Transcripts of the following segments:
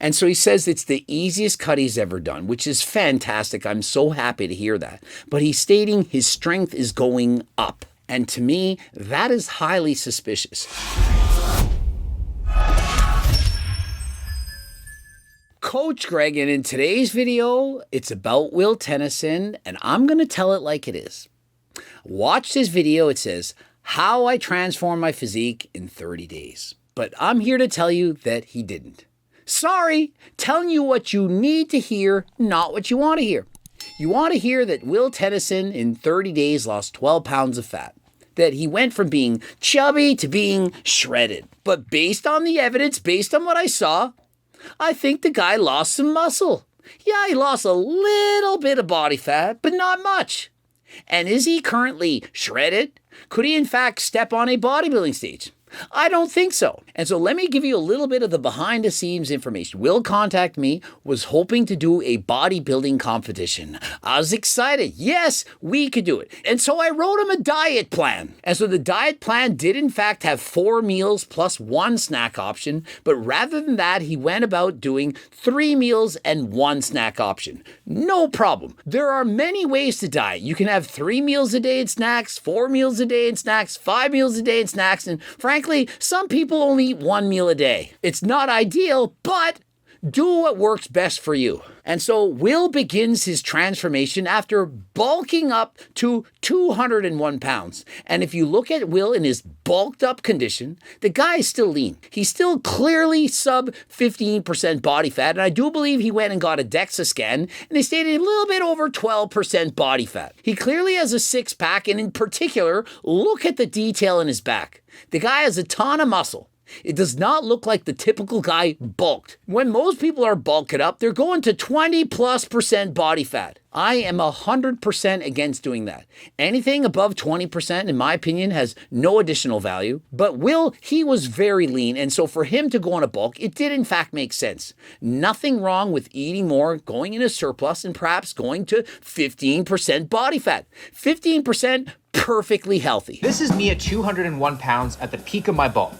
And so he says it's the easiest cut he's ever done, which is fantastic. I'm so happy to hear that. But he's stating his strength is going up. And to me, that is highly suspicious. Coach Greg, and in today's video, it's about Will Tennyson, and I'm going to tell it like it is. Watch this video. It says, how I transformed my physique in 30 days. But I'm here to tell you that he didn't. Sorry, telling you what you need to hear, not what you want to hear. You want to hear that Will Tennyson in 30 days lost 12 pounds of fat. That he went from being chubby to being shredded. But based on the evidence, based on what I saw, I think the guy lost some muscle. Yeah, he lost a little bit of body fat, but not much. And is he currently shredded? Could he in fact step on a bodybuilding stage? I don't think so. And so let me give you a little bit of the behind the scenes information. Will contacted me, was hoping to do a bodybuilding competition. I was excited. Yes, we could do it. And so I wrote him a diet plan. And so the diet plan did in fact have 4 meals plus 1 snack option. But rather than that, he went about doing 3 meals and 1 snack option. No problem. There are many ways to diet. You can have 3 meals a day in snacks, 4 meals a day in snacks, 5 meals a day in snacks, and frankly, some people only eat 1 meal a day. It's not ideal, but do what works best for you. And so Will begins his transformation after bulking up to 201 pounds. And if you look at Will in his bulked up condition, the guy is still lean. He's still clearly sub 15% body fat. And I do believe he went and got a DEXA scan and they stated a little bit over 12% body fat. He clearly has a 6-pack, and in particular, look at the detail in his back. The guy has a ton of muscle. It does not look like the typical guy bulked. When most people are bulking up, they're going to 20+% body fat. I am 100% against doing that. Anything above 20%, in my opinion, has no additional value. But Will, he was very lean, and so for him to go on a bulk, it did in fact make sense. Nothing wrong with eating more, going in a surplus, and perhaps going to 15% body fat. 15% perfectly healthy. This is me at 201 pounds at the peak of my bulk.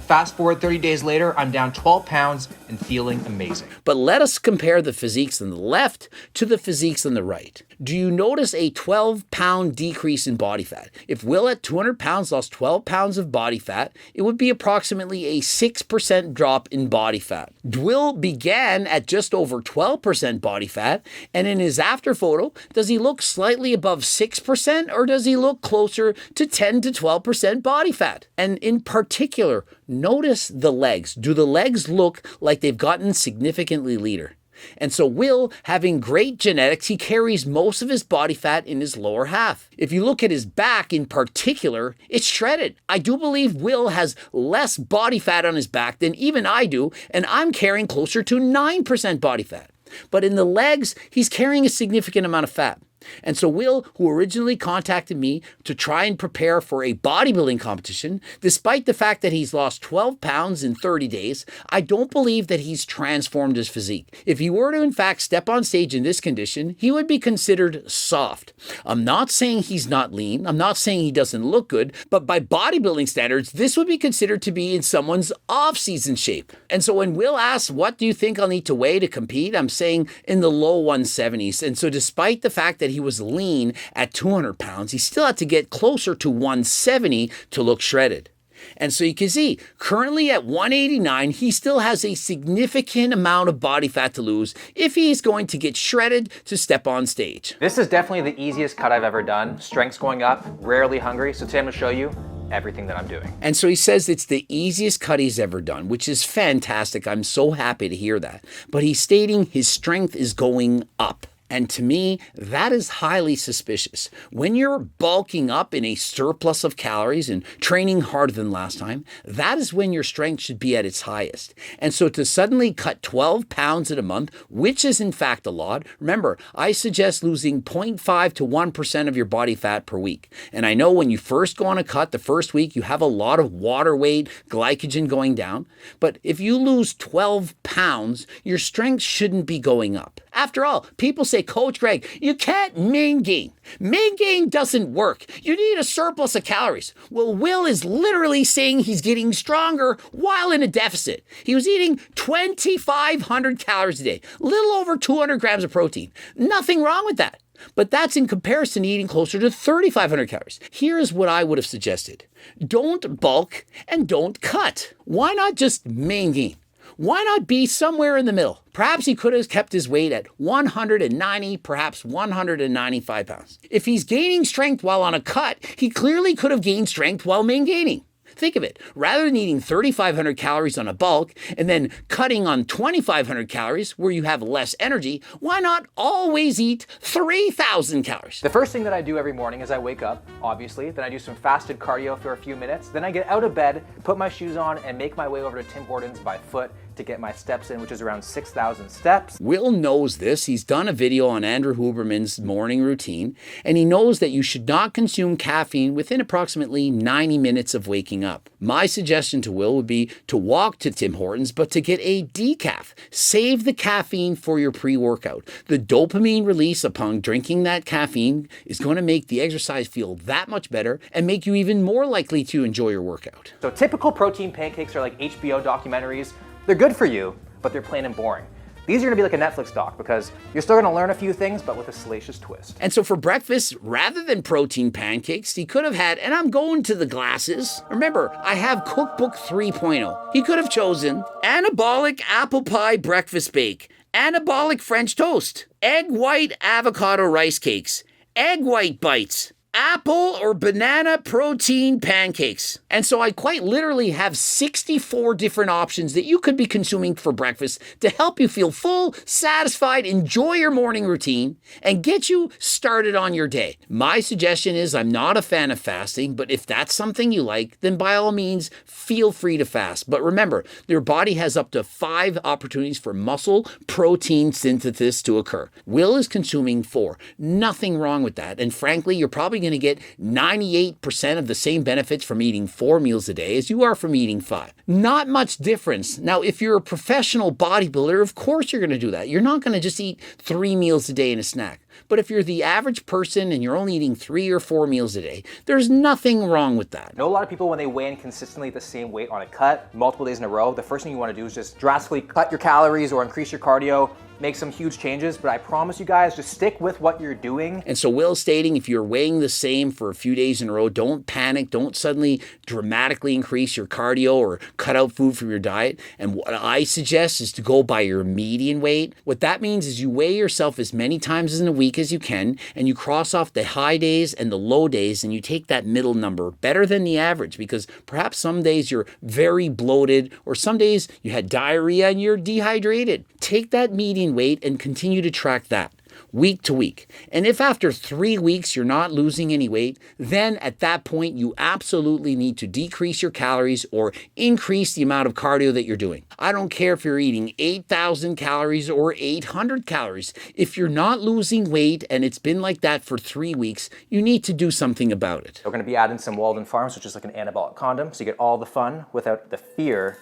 Fast forward 30 days later, I'm down 12 pounds and feeling amazing. But let us compare the physiques on the left to the physiques on the right. Do you notice a 12-pound decrease in body fat? If Will at 200 pounds lost 12 pounds of body fat, it would be approximately a 6% drop in body fat. Will began at just over 12% body fat, and in his after photo, does he look slightly above 6% or does he look closer to 10 to 12% body fat? And in particular, notice the legs. Do the legs look like they've gotten significantly leaner? And so Will, having great genetics, he carries most of his body fat in his lower half. If you look at his back in particular, it's shredded. I do believe Will has less body fat on his back than even I do, and I'm carrying closer to 9% body fat. But in the legs, he's carrying a significant amount of fat. And so Will, who originally contacted me to try and prepare for a bodybuilding competition, despite the fact that he's lost 12 pounds in 30 days, I don't believe that he's transformed his physique. If he were to in fact step on stage in this condition, he would be considered soft. I'm not saying he's not lean. I'm not saying he doesn't look good, but by bodybuilding standards, this would be considered to be in someone's off-season shape. And so when Will asks, what do you think I'll need to weigh to compete? I'm saying in the low 170s. And so despite the fact that he was lean at 200 pounds, he still had to get closer to 170 to look shredded. And so you can see, currently at 189, he still has a significant amount of body fat to lose if he's going to get shredded to step on stage. This is definitely the easiest cut I've ever done. Strength's going up, rarely hungry, so today I'm gonna show you everything that I'm doing. And so he says it's the easiest cut he's ever done, which is fantastic. I'm so happy to hear that. But he's stating his strength is going up. And to me, that is highly suspicious. When you're bulking up in a surplus of calories and training harder than last time, that is when your strength should be at its highest. And so to suddenly cut 12 pounds in a month, which is in fact a lot, remember, I suggest losing 0.5 to 1% of your body fat per week. And I know when you first go on a cut, the first week, you have a lot of water weight, glycogen going down. But if you lose 12 pounds, your strength shouldn't be going up. After all, people say, Coach Greg, you can't main gain. Main gain doesn't work. You need a surplus of calories. Well, Will is literally saying he's getting stronger while in a deficit. He was eating 2,500 calories a day, a little over 200 grams of protein. Nothing wrong with that. But that's in comparison to eating closer to 3,500 calories. Here's what I would have suggested. Don't bulk and don't cut. Why not just main gain? Why not be somewhere in the middle? Perhaps he could have kept his weight at 190, perhaps 195 pounds. If he's gaining strength while on a cut, he clearly could have gained strength while maintaining. Think of it. Rather than eating 3,500 calories on a bulk and then cutting on 2,500 calories where you have less energy, why not always eat 3,000 calories? The first thing that I do every morning is I wake up, obviously, then I do some fasted cardio for a few minutes, then I get out of bed, put my shoes on, and make my way over to Tim Hortons by foot to get my steps in, which is around 6,000 steps. Will knows this. He's done a video on Andrew Huberman's morning routine, and he knows that you should not consume caffeine within approximately 90 minutes of waking up. My suggestion to Will would be to walk to Tim Hortons, but to get a decaf. Save the caffeine for your pre-workout. The dopamine release upon drinking that caffeine is going to make the exercise feel that much better and make you even more likely to enjoy your workout. So typical protein pancakes are like HBO documentaries. They're good for you, but they're plain and boring. These are gonna be like a Netflix doc because you're still gonna learn a few things, but with a salacious twist. And so for breakfast, rather than protein pancakes, he could have had, and I'm going to the glasses. Remember, I have Cookbook 3.0. He could have chosen anabolic apple pie breakfast bake, anabolic French toast, egg white avocado rice cakes, egg white bites, apple or banana protein pancakes. And so I quite literally have 64 different options that you could be consuming for breakfast to help you feel full, satisfied, enjoy your morning routine, and get you started on your day. My suggestion is I'm not a fan of fasting, but if that's something you like, then by all means, feel free to fast. But remember, your body has up to 5 opportunities for muscle protein synthesis to occur. Will is consuming 4. Nothing wrong with that. And frankly, you're probably going to get 98% of the same benefits from eating 4 meals a day as you are from eating 5. Not much difference. Now, if you're a professional bodybuilder, of course you're going to do that. You're not going to just eat 3 meals a day and a snack. But if you're the average person and you're only eating 3 or 4 meals a day, there's nothing wrong with that. I know a lot of people, when they weigh in consistently the same weight on a cut, multiple days in a row, the first thing you want to do is just drastically cut your calories or increase your cardio, make some huge changes, but I promise you guys, just stick with what you're doing. And so Will's stating if you're weighing the same for a few days in a row, don't panic, don't suddenly dramatically increase your cardio or cut out food from your diet. And what I suggest is to go by your median weight. What that means is you weigh yourself as many times in a week as you can, and you cross off the high days and the low days, and you take that middle number, better than the average, because perhaps some days you're very bloated, or some days you had diarrhea and you're dehydrated. Take that median weight and continue to track that week to week. And if after 3 weeks you're not losing any weight, then at that point you absolutely need to decrease your calories or increase the amount of cardio that you're doing. I don't care if you're eating 8,000 calories or 800 calories. If you're not losing weight and it's been like that for 3 weeks, you need to do something about it. We're gonna be adding some Walden Farms, which is like an anabolic condom, so you get all the fun without the fear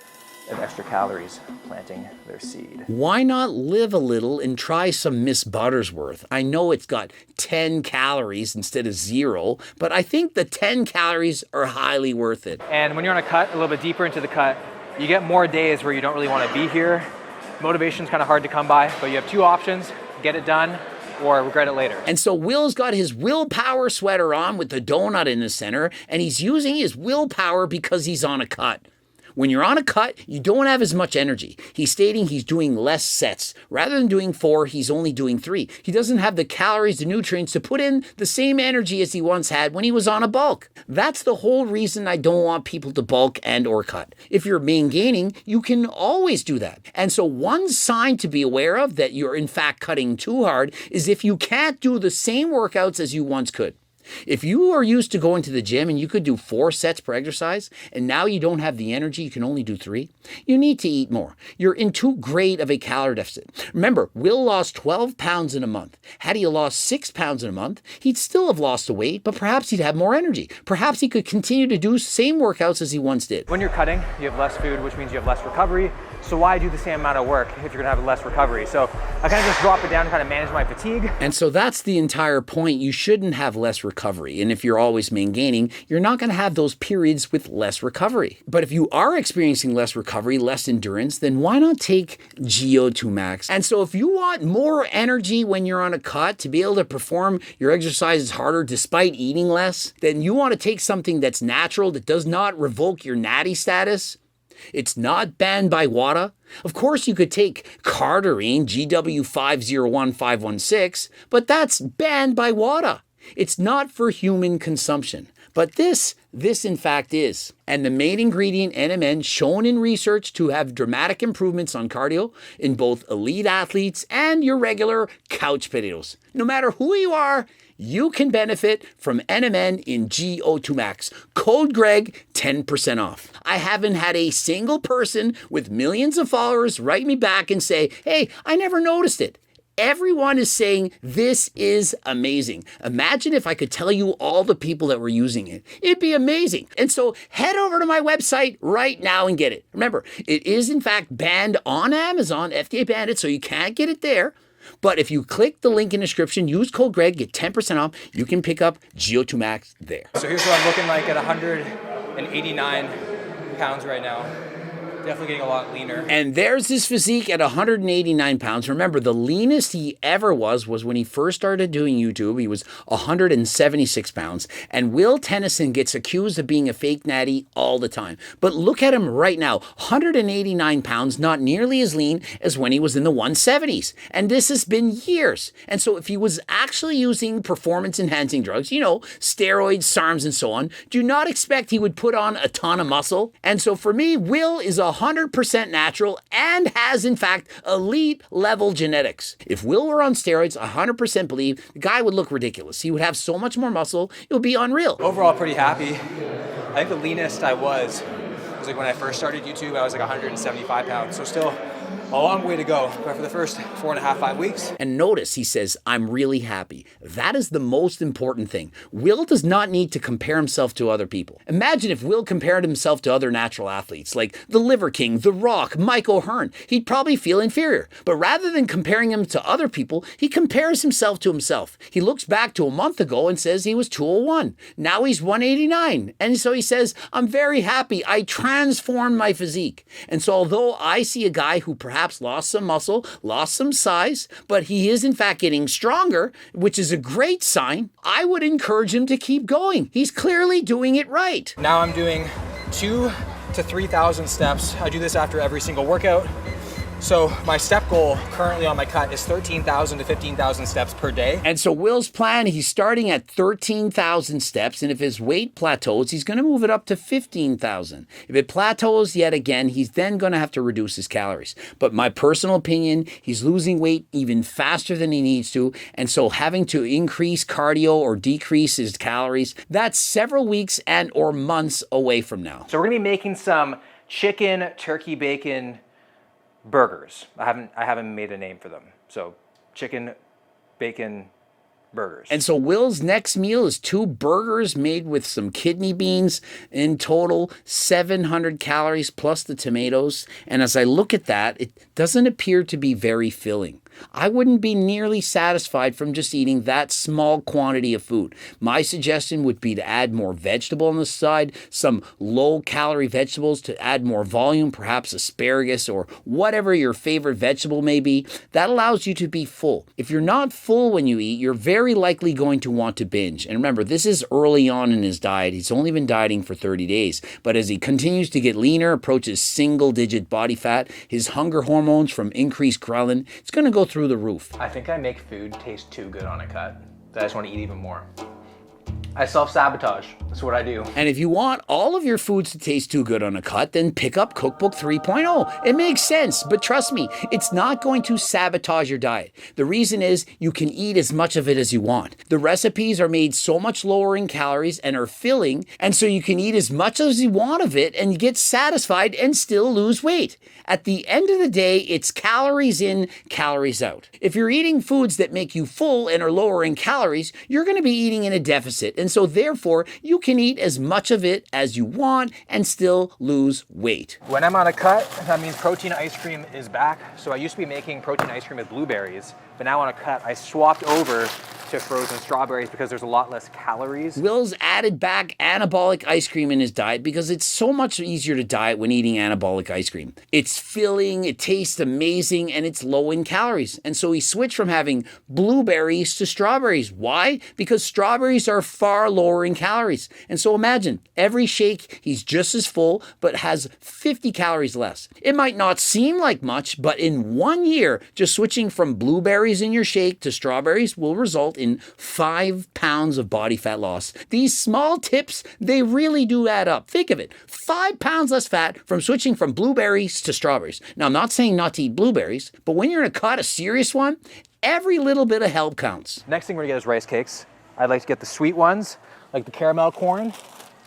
of extra calories planting their seed. Why not live a little and try some Miss Buttersworth? I know it's got 10 calories instead of 0, but I think the 10 calories are highly worth it. And when you're on a cut, a little bit deeper into the cut, you get more days where you don't really want to be here. Motivation's kind of hard to come by, but you have 2 options: get it done or regret it later. And so Will's got his willpower sweater on with the donut in the center, and he's using his willpower because he's on a cut. When you're on a cut, you don't have as much energy. He's stating he's doing less sets. Rather than doing 4, he's only doing 3. He doesn't have the calories, the nutrients to put in the same energy as he once had when he was on a bulk. That's the whole reason I don't want people to bulk and or cut. If you're main gaining, you can always do that. And so one sign to be aware of that you're in fact cutting too hard is if you can't do the same workouts as you once could. If you are used to going to the gym and you could do 4 sets per exercise, and now you don't have the energy, you can only do 3, you need to eat more. You're in too great of a calorie deficit. Remember, Will lost 12 pounds in a month. Had he lost 6 pounds in a month, he'd still have lost the weight, but perhaps he'd have more energy. Perhaps he could continue to do same workouts as he once did. When you're cutting, you have less food, which means you have less recovery, So why do the same amount of work if you're gonna have less recovery? So I kind of just drop it down to kind of manage my fatigue. And so that's the entire point. You shouldn't have less recovery. And if you're always maintaining, you're not going to have those periods with less recovery. But if you are experiencing less recovery, less endurance, then why not take GO2 Max? And so if you want more energy when you're on a cut to be able to perform your exercises harder despite eating less, then you want to take something that's natural, that does not revoke your natty status. It's not banned by WADA. Of course, you could take Cardarine, GW501516, but that's banned by WADA. It's not for human consumption. But this in fact is. And the main ingredient, NMN, shown in research to have dramatic improvements on cardio in both elite athletes and your regular couch potatoes. No matter who you are, you can benefit from NMN in GO2 Max. Code Greg, 10% off. I haven't had a single person with millions of followers write me back and say, hey, I never noticed it. Everyone is saying this is amazing. Imagine if I could tell you all the people that were using it. It'd be amazing. And so head over to my website right now and get it. Remember, it is in fact banned on Amazon, FDA banned it, so you can't get it there. But if you click the link in the description, use code Greg, get 10% off, you can pick up GO2 Max there. So here's what I'm looking like at 189 pounds right now. Definitely getting a lot leaner. And there's his physique at 189 pounds. Remember, the leanest he ever was when he first started doing YouTube. He was 176 pounds. And Will Tennyson gets accused of being a fake natty all the time. But look at him right now, 189 pounds, not nearly as lean as when he was in the 170s. And this has been years. And so if he was actually using performance-enhancing drugs, steroids, SARMs, and so on, do not expect he would put on a ton of muscle. And so for me, Will is 100% natural and has, in fact, elite level genetics. If Will were on steroids, 100% believe the guy would look ridiculous. He would have so much more muscle, it would be unreal. Overall, pretty happy. I think the leanest I was like when I first started YouTube, I was like 175 pounds. So still a long way to go, but for the first 4.5, 5 weeks. And notice he says, I'm really happy. That is the most important thing. Will does not need to compare himself to other people. Imagine if Will compared himself to other natural athletes like the Liver King, The Rock, Mike O'Hearn. He'd probably feel inferior. But rather than comparing him to other people, he compares himself to himself. He looks back to a month ago and says he was 201. Now he's 189. And so he says, I'm very happy. I transformed my physique. And so although I see a guy who perhaps lost some muscle, lost some size, but he is in fact getting stronger, which is a great sign, I would encourage him to keep going. He's clearly doing it right. Now I'm doing 2,000 to 3,000 steps. I do this after every single workout. So my step goal currently on my cut is 13,000 to 15,000 steps per day. And so Will's plan, he's starting at 13,000 steps. And if his weight plateaus, he's going to move it up to 15,000. If it plateaus yet again, he's then going to have to reduce his calories. But my personal opinion, he's losing weight even faster than he needs to. And so having to increase cardio or decrease his calories, that's several weeks and or months away from now. So we're going to be making some chicken, turkey, bacon burgers. I haven't made a name for them. So chicken, bacon, burgers. And so Will's next meal is 2 burgers made with some kidney beans. In total, 700 calories plus the tomatoes. And as I look at that, it doesn't appear to be very filling. I wouldn't be nearly satisfied from just eating that small quantity of food. My suggestion would be to add more vegetable on the side, some low-calorie vegetables to add more volume, perhaps asparagus or whatever your favorite vegetable may be. That allows you to be full. If you're not full when you eat, you're very likely going to want to binge. And remember, this is early on in his diet. He's only been dieting for 30 days. But as he continues to get leaner, approaches single-digit body fat, his hunger hormones from increased ghrelin, it's going to go through the roof. I think I make food taste too good on a cut. I just want to eat even more. I self-sabotage. That's what I do. And if you want all of your foods to taste too good on a cut, then pick up Cookbook 3.0. It makes sense, but trust me, it's not going to sabotage your diet. The reason is you can eat as much of it as you want. The recipes are made so much lower in calories and are filling, and so you can eat as much as you want of it and get satisfied and still lose weight. At the end of the day, it's calories in, calories out. If you're eating foods that make you full and are lower in calories, you're going to be eating in a deficit, And so therefore, you can eat as much of it as you want and still lose weight. When I'm on a cut, that means protein ice cream is back. So I used to be making protein ice cream with blueberries, but now on a cut, I swapped over to frozen strawberries because there's a lot less calories. Will's added back anabolic ice cream in his diet because it's so much easier to diet when eating anabolic ice cream. It's filling, it tastes amazing, and it's low in calories. And so he switched from having blueberries to strawberries. Why? Because strawberries are far lower in calories. And so imagine, every shake he's just as full, but has 50 calories less. It might not seem like much, but in 1 year, just switching from blueberries in your shake to strawberries will result in 5 pounds of body fat loss. These small tips, they really do add up. Think of it, 5 pounds less fat from switching from blueberries to strawberries. Now, I'm not saying not to eat blueberries, but when you're in a cut, a serious one, every little bit of help counts. Next thing we're gonna get is rice cakes. I'd like to get the sweet ones, like the caramel corn.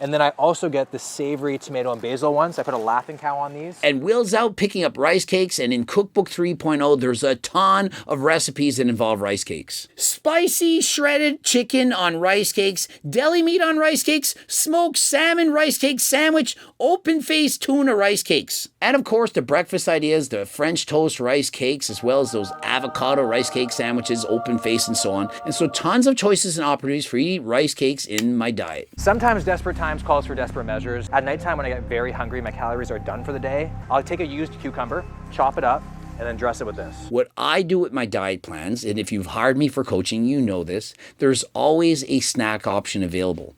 And then I also get the savory tomato and basil ones. I put a Laughing Cow on these. And Will's out picking up rice cakes, and in Cookbook 3.0, there's a ton of recipes that involve rice cakes. Spicy shredded chicken on rice cakes, deli meat on rice cakes, smoked salmon rice cake sandwich, open-faced tuna rice cakes. And of course, the breakfast ideas, the French toast rice cakes, as well as those avocado rice cake sandwiches, open-faced and so on. And so tons of choices and opportunities for you to eat rice cakes in my diet. Sometimes desperate times calls for desperate measures. At nighttime when I get very hungry, my calories are done for the day, I'll take a used cucumber, chop it up, and then dress it with this. What I do with my diet plans, and if you've hired me for coaching, you know this, there's always a snack option available.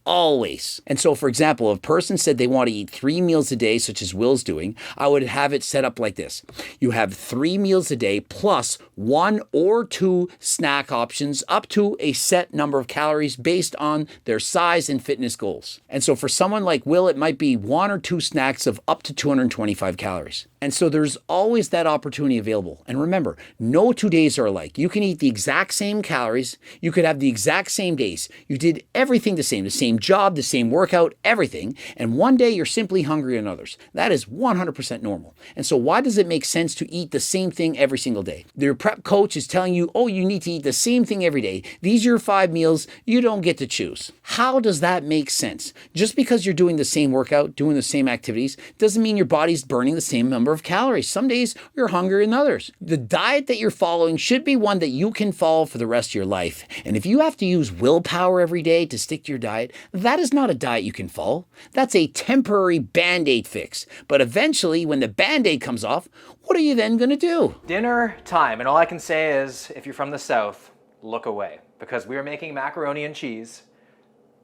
Always. And so, for example, if a person said they want to eat 3 meals a day, such as Will's doing, I would have it set up like this. You have 3 meals a day plus 1 or 2 snack options up to a set number of calories based on their size and fitness goals. And so for someone like Will, it might be 1 or 2 snacks of up to 225 calories. And so there's always that opportunity available. And remember, no 2 days are alike. You can eat the exact same calories. You could have the exact same days. You did everything the same job, the same workout, everything. And one day you're simply hungrier than others. That is 100% normal. And so why does it make sense to eat the same thing every single day? Your prep coach is telling you, oh, you need to eat the same thing every day. These are your 5 meals. You don't get to choose. How does that make sense? Just because you're doing the same workout, doing the same activities, doesn't mean your body's burning the same number of calories. Some days you're hungrier than others. The diet that you're following should be one that you can follow for the rest of your life. And if you have to use willpower every day to stick to your diet, that is not a diet you can follow. That's a temporary Band-Aid fix. But eventually, when the Band-Aid comes off, what are you then going to do? Dinner time, and all I can say is, if you're from the South, look away, because we are making macaroni and cheese.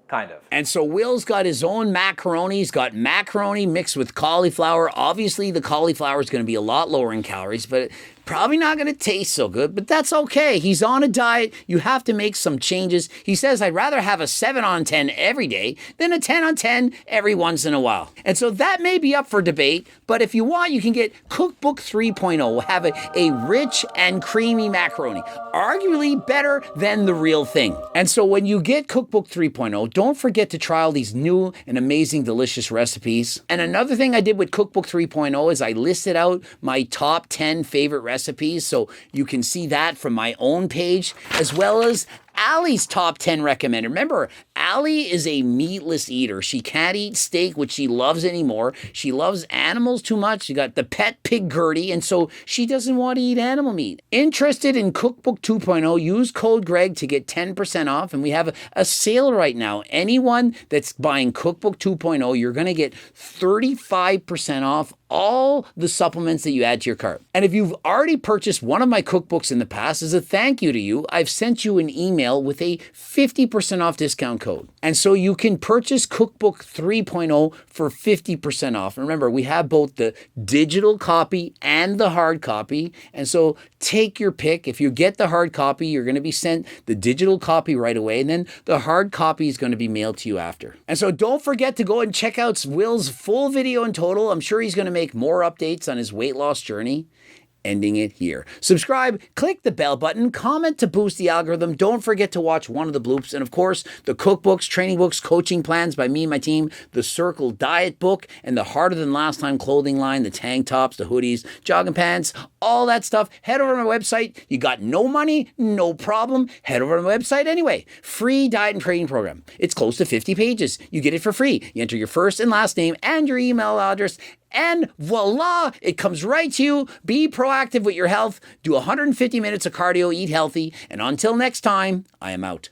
Kind of. And so Will's got his own macaroni. He's got macaroni mixed with cauliflower. Obviously, the cauliflower is going to be a lot lower in calories, but probably not going to taste so good, but that's okay. He's on a diet. You have to make some changes. He says, I'd rather have a 7 on 10 every day than a 10 on 10 every once in a while. And so that may be up for debate, but if you want, you can get Cookbook 3.0. Have a rich and creamy macaroni, arguably better than the real thing. And so when you get Cookbook 3.0, don't forget to try all these new and amazing, delicious recipes. And another thing I did with Cookbook 3.0 is I listed out my top 10 favorite recipes, so you can see that from my own page, as well as Allie's top 10 recommended. Remember, Allie is a meatless eater. She can't eat steak, which she loves anymore. She loves animals too much. She got the pet pig Gertie, and so she doesn't want to eat animal meat. Interested in Cookbook 2.0, use code Greg to get 10% off, and we have a sale right now. Anyone that's buying Cookbook 2.0, you're going to get 35% off all the supplements that you add to your cart. And if you've already purchased one of my cookbooks in the past, as a thank you to you, I've sent you an email with a 50% off discount code. And so you can purchase Cookbook 3.0 for 50% off. Remember, we have both the digital copy and the hard copy. And so take your pick. If you get the hard copy, you're going to be sent the digital copy right away. And then the hard copy is going to be mailed to you after. And so don't forget to go and check out Will's full video in total. I'm sure he's going to make more updates on his weight loss journey. ending it here. Subscribe, click the bell button, comment to boost the algorithm. Don't forget to watch one of the bloops. And of course, the cookbooks, training books, coaching plans by me and my team, the Circle Diet book, and the Harder Than Last Time clothing line, the tank tops, the hoodies, jogging pants, all that stuff. Head over to my website. You got no money? No problem. Head over to my website anyway. Free diet and training program. It's close to 50 pages. You get it for free. You enter your first and last name and your email address, and voila, it comes right to you. Be proactive with your health. Do 150 minutes of cardio, eat healthy, and until next time, I am out.